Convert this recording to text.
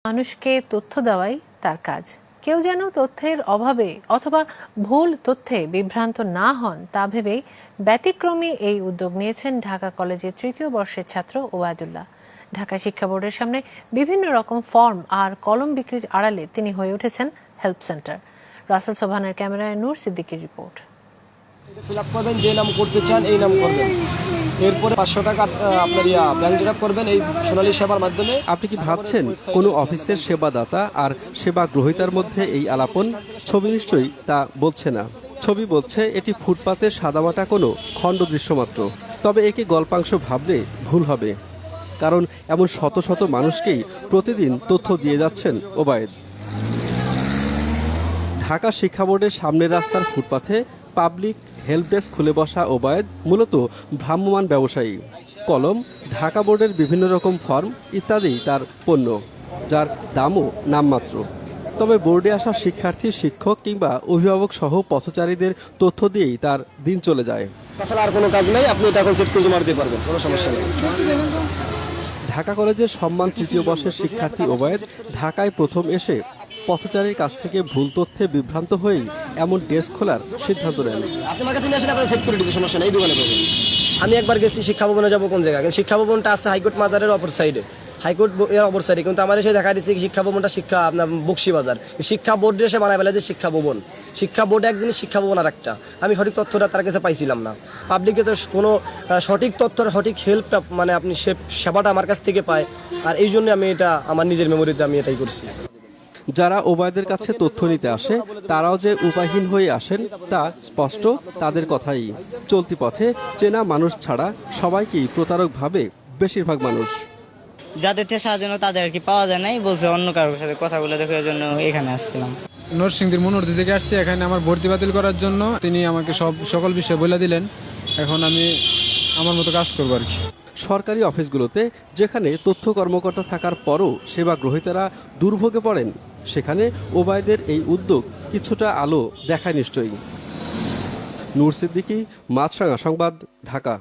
মানুষকে তথ্য দেওয়াই তার কাজ। কেউ যেন তথ্যের অভাবে অথবা ভুল তথ্যে বিভ্রান্ত না হন তা ভেবেই ব্যতিক্রমী এই উদ্যোগ নিয়েছেন ঢাকা কলেজের তৃতীয় বর্ষের ছাত্র ওবায়দুল্লাহ। ঢাকা শিক্ষা বোর্ডের সামনে বিভিন্ন রকম ফর্ম আর কলম বিক্রির আড়ালে তিনি হয়ে উঠেছেন হেল্প সেন্টার। রাসেল সোবহানের ক্যামেরায় নূর সিদ্দিকীর রিপোর্ট। ফিল আপ করবেন, যে নাম করতে চান এই নাম করবেন, এরপরে 500 টাকা আপনার ব্যাংক ড্রাফট করবেন এই সোনালী সেবার মাধ্যমে। আপনি কি ভাবছেন কোনো অফিসের সেবাদাতা আর সেবা গ্রহীতার মধ্যে এই আলাপন? ছবি নিশ্চয়ই তা বলছে না। ছবি বলছে এটি ফুটপাতের সাদামাটা কোনো খণ্ড দৃশ্য মাত্র। তবে একে গল্পাংশ ভাবলে ভুল হবে, কারণ এমন শত শত মানুষকেই প্রতিদিন তথ্য দিয়ে যাচ্ছেন ওবায়েদ। ঢাকা শিক্ষা বোর্ডের সামনের রাস্তার ফুটপাথে পাবলিক হেল্প ডেস্ক খুলে বসা ওবায়েদ মূলত ভ্রাম্যমাণ ব্যবসায়ী। কলম, ঢাকা বোর্ডের বিভিন্ন রকম ফর্ম ইত্যাদি তার পণ্য, যার দামও নামমাত্র। তবে বোর্ডে আসা শিক্ষার্থী, শিক্ষক কিংবা অভিভাবক সহ পথচারীদের তথ্য দিয়েই তার দিন চলে যায়। তাছাড়া আর কোনো কাজ নেই, আপনি এটা এখন সেট করে জমা দিতে পারবেন, কোনো সমস্যা নেই। ঢাকা কলেজের সম্মান তৃতীয় বর্ষের শিক্ষার্থী ওবায়েদ ঢাকায় প্রথম এসে পথচারীর কাছ থেকে ভুল তথ্যে বিভ্রান্ত হয়েই এমন ডেস্ক খোলার সিদ্ধান্ত নেন। আপনি আমার কাছে নিয়ে আসেন, আপনার সেট করে দিতে সমস্যা নেই, এই দোকানে পাবেন। আমি একবার গেছি শিক্ষা ভবনে, যাবো কোন জায়গায়, কিন্তু শিক্ষা ভবনটা আছে হাইকোর্ট মাজারের অপর সাইডে, হাইকোর্ট এর অপর সাইডে, কিন্তু আমার এসে দেখা দিচ্ছে শিক্ষা ভবনটা আপনার বক্সি বাজার। শিক্ষা বোর্ডে এসে বানায় ফেলে যে শিক্ষা ভবন, শিক্ষা বোর্ড এক জিনিস, শিক্ষা ভবন আর একটা। আমি সঠিক তথ্যটা তার কাছে পাইছিলাম না। পাবলিকে তো কোনো সঠিক তথ্যর সঠিক হেল্পটা মানে আপনি সেবাটা আমার কাছ থেকে পায়, আর এই জন্য আমি এটা আমার নিজের মেমোরিতে আমি এটাই করছি। যারা ওবায়দের কাছে তথ্য নিতে আসে তারাও যে উপায়হীন হয়ে আসেন তা স্পষ্ট তাদের কথাই। চলতি পথে চেনা মানুষ ছাড়া সবাইকেই প্রতারক ভাবে বেশিরভাগ মানুষ। যাদের থেকে সাহায্য তাদের আর কি পাওয়া যায় নাই, বলছে অন্য কারোর সাথে কথা বলে দেখার জন্য এখানে আসছিলাম। নরসিংদীর মনোহরদী থেকে আসছি এখানে আমার ভর্তি বাতিল করার জন্য। তিনি আমাকে সকল বিষয় বলে দিলেন, এখন আমি আমার মতো কাজ করবো আর কি। সরকারি অফিসগুলোতে যেখানে তথ্য কর্মকর্তা থাকার পরও সেবা গ্রহীতারা দুর্ভোগে পড়েন, সেখানে ওবায়দের এই উদ্যোগ কিছুটা আলো দেখায় নিশ্চয়ই। নূর সিদ্দিকী, মাছরাঙা সংবাদ, ঢাকা।